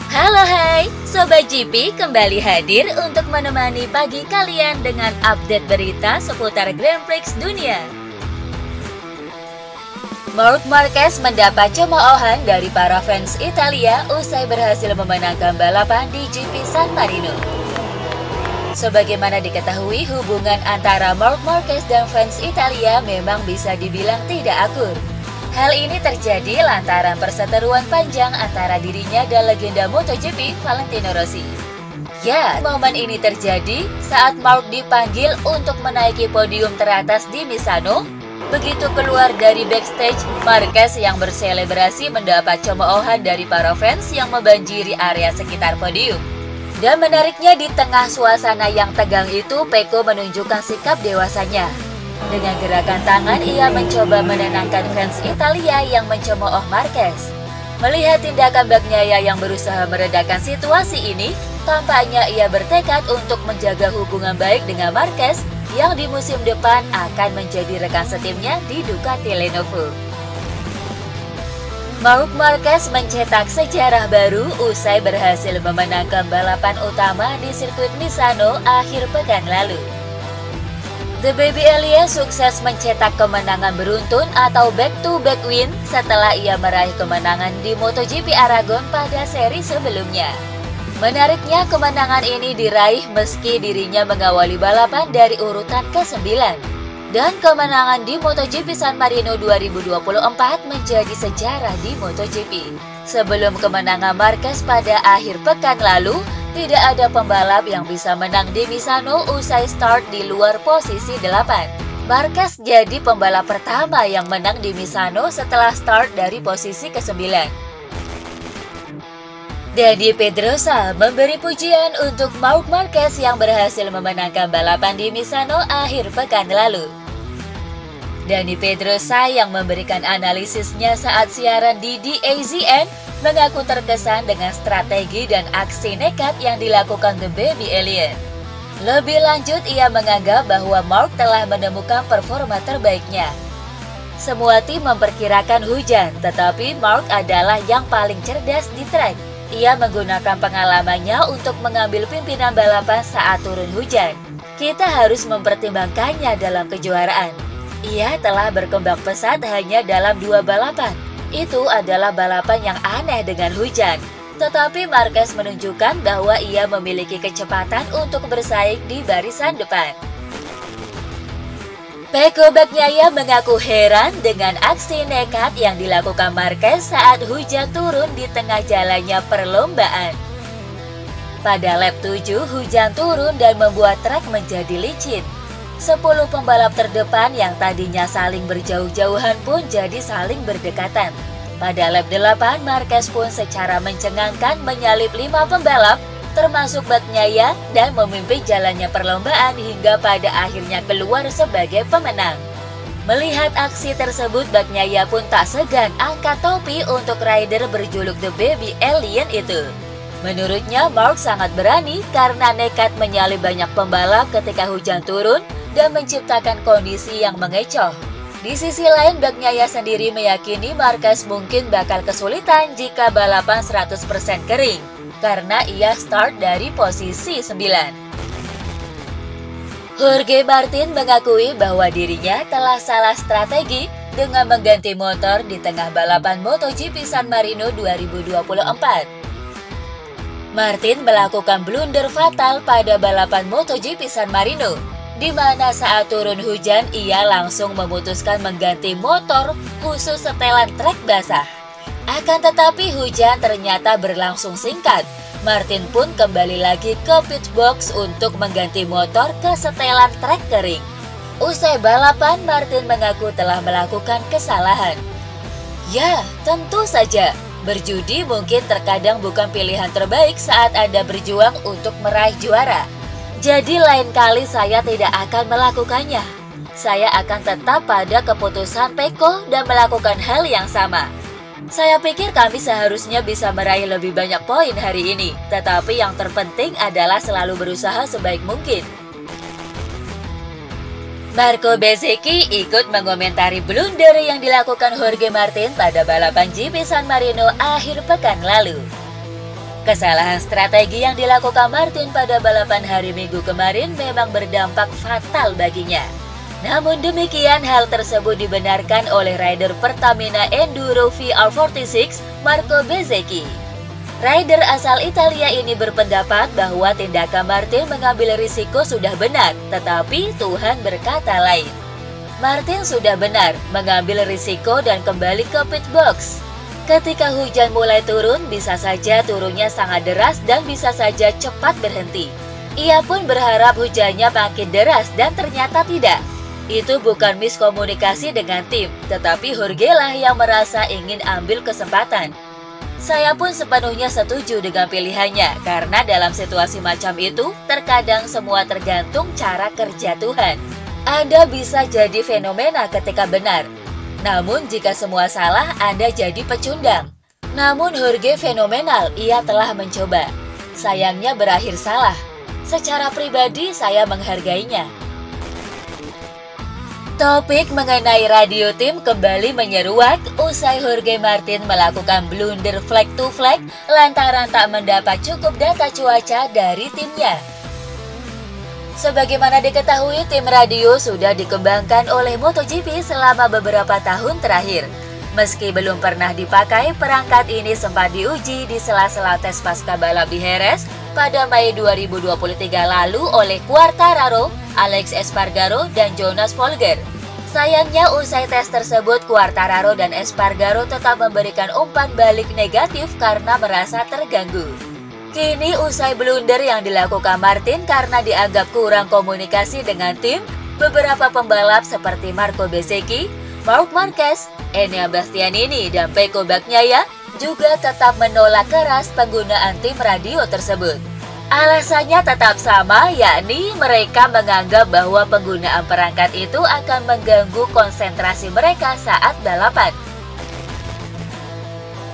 Halo hai, Sobat GP kembali hadir untuk menemani pagi kalian dengan update berita seputar Grand Prix dunia. Marc Marquez mendapat cemoohan dari para fans Italia usai berhasil memenangkan balapan di GP San Marino. Sebagaimana diketahui, hubungan antara Marc Marquez dan fans Italia memang bisa dibilang tidak akur. Hal ini terjadi lantaran perseteruan panjang antara dirinya dan legenda MotoGP Valentino Rossi. Ya, momen ini terjadi saat Marc dipanggil untuk menaiki podium teratas di Misano. Begitu keluar dari backstage, Marquez yang berselebrasi mendapat cemoohan dari para fans yang membanjiri area sekitar podium. Dan menariknya, di tengah suasana yang tegang itu, Pecco menunjukkan sikap dewasanya. Dengan gerakan tangan, ia mencoba menenangkan fans Italia yang mencemooh Marquez. Melihat tindakan Bagnaia yang berusaha meredakan situasi ini, tampaknya ia bertekad untuk menjaga hubungan baik dengan Marquez yang di musim depan akan menjadi rekan setimnya di Ducati Lenovo. Marc Marquez mencetak sejarah baru usai berhasil memenangkan balapan utama di sirkuit Misano akhir pekan lalu. The Baby Alien sukses mencetak kemenangan beruntun atau back-to-back win setelah ia meraih kemenangan di MotoGP Aragon pada seri sebelumnya. Menariknya, kemenangan ini diraih meski dirinya mengawali balapan dari urutan ke-9. Dan kemenangan di MotoGP San Marino 2024 menjadi sejarah di MotoGP. Sebelum kemenangan Marquez pada akhir pekan lalu, tidak ada pembalap yang bisa menang di Misano usai start di luar posisi 8. Marquez jadi pembalap pertama yang menang di Misano setelah start dari posisi ke-9. Dani Pedrosa memberi pujian untuk Marc Marquez yang berhasil memenangkan balapan di Misano akhir pekan lalu. Dani Pedrosa yang memberikan analisisnya saat siaran di DAZN mengaku terkesan dengan strategi dan aksi nekat yang dilakukan The Baby Alien. Lebih lanjut, ia menganggap bahwa Marc telah menemukan performa terbaiknya. Semua tim memperkirakan hujan, tetapi Marc adalah yang paling cerdas di trek. Ia menggunakan pengalamannya untuk mengambil pimpinan balapan saat turun hujan. Kita harus mempertimbangkannya dalam kejuaraan. Ia telah berkembang pesat hanya dalam 2 balapan. Itu adalah balapan yang aneh dengan hujan. Tetapi Marquez menunjukkan bahwa ia memiliki kecepatan untuk bersaing di barisan depan. Pecco Bagnaia mengaku heran dengan aksi nekat yang dilakukan Marquez saat hujan turun di tengah jalannya perlombaan. Pada lap 7, hujan turun dan membuat trek menjadi licin. 10 pembalap terdepan yang tadinya saling berjauh-jauhan pun jadi saling berdekatan. Pada lap 8, Marquez pun secara mencengangkan menyalip 5 pembalap, termasuk Bagnaia, dan memimpin jalannya perlombaan hingga pada akhirnya keluar sebagai pemenang. Melihat aksi tersebut, Bagnaia pun tak segan angkat topi untuk rider berjuluk The Baby Alien itu. Menurutnya, Marc sangat berani karena nekat menyalip banyak pembalap ketika hujan turun dan menciptakan kondisi yang mengecoh. Di sisi lain, Bagnaia sendiri meyakini Marquez mungkin bakal kesulitan jika balapan 100% kering, karena ia start dari posisi 9. Jorge Martin mengakui bahwa dirinya telah salah strategi dengan mengganti motor di tengah balapan MotoGP San Marino 2024. Martin melakukan blunder fatal pada balapan MotoGP San Marino, di mana saat turun hujan ia langsung memutuskan mengganti motor khusus setelan trek basah. Akan tetapi hujan ternyata berlangsung singkat. Martin pun kembali lagi ke pit box untuk mengganti motor ke setelan trek kering. Usai balapan, Martin mengaku telah melakukan kesalahan. Ya, tentu saja. Berjudi mungkin terkadang bukan pilihan terbaik saat Anda berjuang untuk meraih juara. Jadi lain kali saya tidak akan melakukannya. Saya akan tetap pada keputusan Pecco dan melakukan hal yang sama. Saya pikir kami seharusnya bisa meraih lebih banyak poin hari ini, tetapi yang terpenting adalah selalu berusaha sebaik mungkin. Marco Bezzecchi ikut mengomentari blunder yang dilakukan Jorge Martin pada balapan GP San Marino akhir pekan lalu. Kesalahan strategi yang dilakukan Martin pada balapan hari Minggu kemarin memang berdampak fatal baginya. Namun demikian, hal tersebut dibenarkan oleh rider Pertamina Enduro VR46, Marco Bezzecchi. Rider asal Italia ini berpendapat bahwa tindakan Martin mengambil risiko sudah benar, tetapi Tuhan berkata lain. Martin sudah benar mengambil risiko dan kembali ke pit box. Ketika hujan mulai turun, bisa saja turunnya sangat deras dan bisa saja cepat berhenti. Ia pun berharap hujannya makin deras dan ternyata tidak. Itu bukan miskomunikasi dengan tim, tetapi Jorge lah yang merasa ingin ambil kesempatan. Saya pun sepenuhnya setuju dengan pilihannya, karena dalam situasi macam itu, terkadang semua tergantung cara kerja Tuhan. Anda bisa jadi fenomena ketika benar. Namun jika semua salah, Anda jadi pecundang. Namun Jorge fenomenal, ia telah mencoba. Sayangnya berakhir salah. Secara pribadi, saya menghargainya. Topik mengenai radio tim kembali menyeruak usai Jorge Martin melakukan blunder flag to flag lantaran tak mendapat cukup data cuaca dari timnya. Sebagaimana diketahui, tim radio sudah dikembangkan oleh MotoGP selama beberapa tahun terakhir. Meski belum pernah dipakai, perangkat ini sempat diuji di sela-sela tes pasca balap di Jerez pada Mei 2023 lalu oleh Quartararo, Alex Espargaro, dan Jonas Folger. Sayangnya usai tes tersebut, Quartararo dan Espargaro tetap memberikan umpan balik negatif karena merasa terganggu. Kini usai blunder yang dilakukan Martin karena dianggap kurang komunikasi dengan tim, beberapa pembalap seperti Marco Bezzecchi, Marc Marquez, Enea Bastianini, dan Pecco Bagnaia juga tetap menolak keras penggunaan tim radio tersebut. Alasannya tetap sama, yakni mereka menganggap bahwa penggunaan perangkat itu akan mengganggu konsentrasi mereka saat balapan.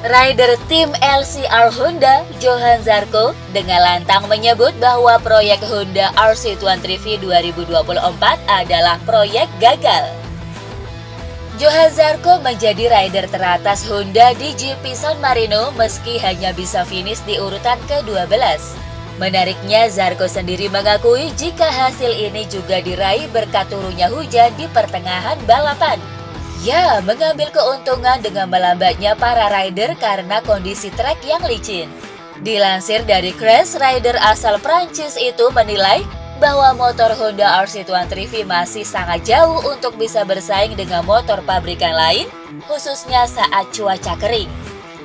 Rider tim LCR Honda, Johann Zarco, dengan lantang menyebut bahwa proyek Honda RC23V 2024 adalah proyek gagal. Johann Zarco menjadi rider teratas Honda di GP San Marino meski hanya bisa finish di urutan ke-12. Menariknya, Zarco sendiri mengakui jika hasil ini juga diraih berkat turunnya hujan di pertengahan balapan. Ya, mengambil keuntungan dengan melambatnya para rider karena kondisi trek yang licin. Dilansir dari Crash, rider asal Prancis itu menilai bahwa motor Honda RC23V masih sangat jauh untuk bisa bersaing dengan motor pabrikan lain, khususnya saat cuaca kering.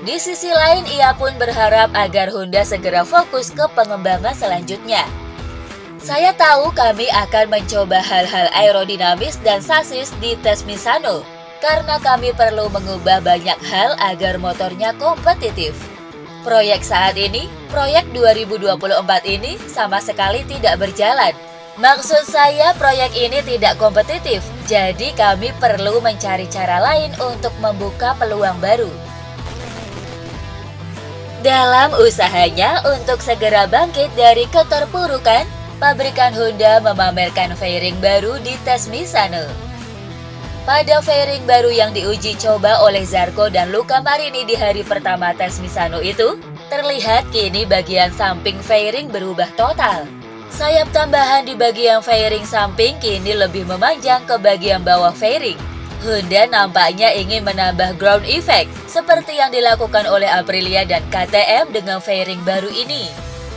Di sisi lain, ia pun berharap agar Honda segera fokus ke pengembangan selanjutnya. Saya tahu kami akan mencoba hal-hal aerodinamis dan sasis di tes Misano, karena kami perlu mengubah banyak hal agar motornya kompetitif. Proyek saat ini, proyek 2024 ini sama sekali tidak berjalan. Maksud saya proyek ini tidak kompetitif, jadi kami perlu mencari cara lain untuk membuka peluang baru. Dalam usahanya untuk segera bangkit dari keterpurukan, pabrikan Honda memamerkan fairing baru di tes Misano. Pada fairing baru yang diuji coba oleh Zarco dan Luca Marini di hari pertama tes Misano itu, terlihat kini bagian samping fairing berubah total. Sayap tambahan di bagian fairing samping kini lebih memanjang ke bagian bawah fairing. Honda nampaknya ingin menambah ground effect, seperti yang dilakukan oleh Aprilia dan KTM dengan fairing baru ini.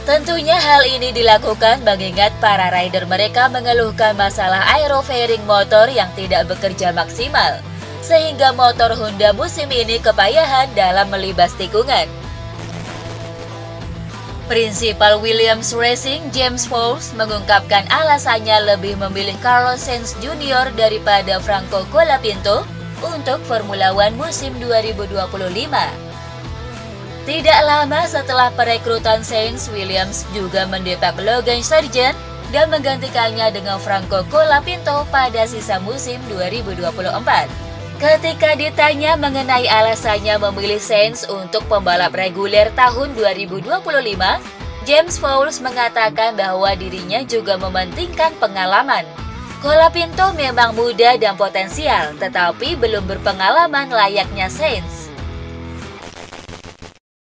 Tentunya hal ini dilakukan mengingat para rider mereka mengeluhkan masalah aero fairing motor yang tidak bekerja maksimal, sehingga motor Honda musim ini kepayahan dalam melibas tikungan. Prinsipal Williams Racing, James Fowles, mengungkapkan alasannya lebih memilih Carlos Sainz Jr. daripada Franco Colapinto untuk Formula One musim 2025. Tidak lama setelah perekrutan Sainz, Williams juga mendepak Logan Sargent dan menggantikannya dengan Franco Colapinto pada sisa musim 2024. Ketika ditanya mengenai alasannya memilih Sainz untuk pembalap reguler tahun 2025, James Fowles mengatakan bahwa dirinya juga mementingkan pengalaman. Colapinto memang muda dan potensial, tetapi belum berpengalaman layaknya Sainz.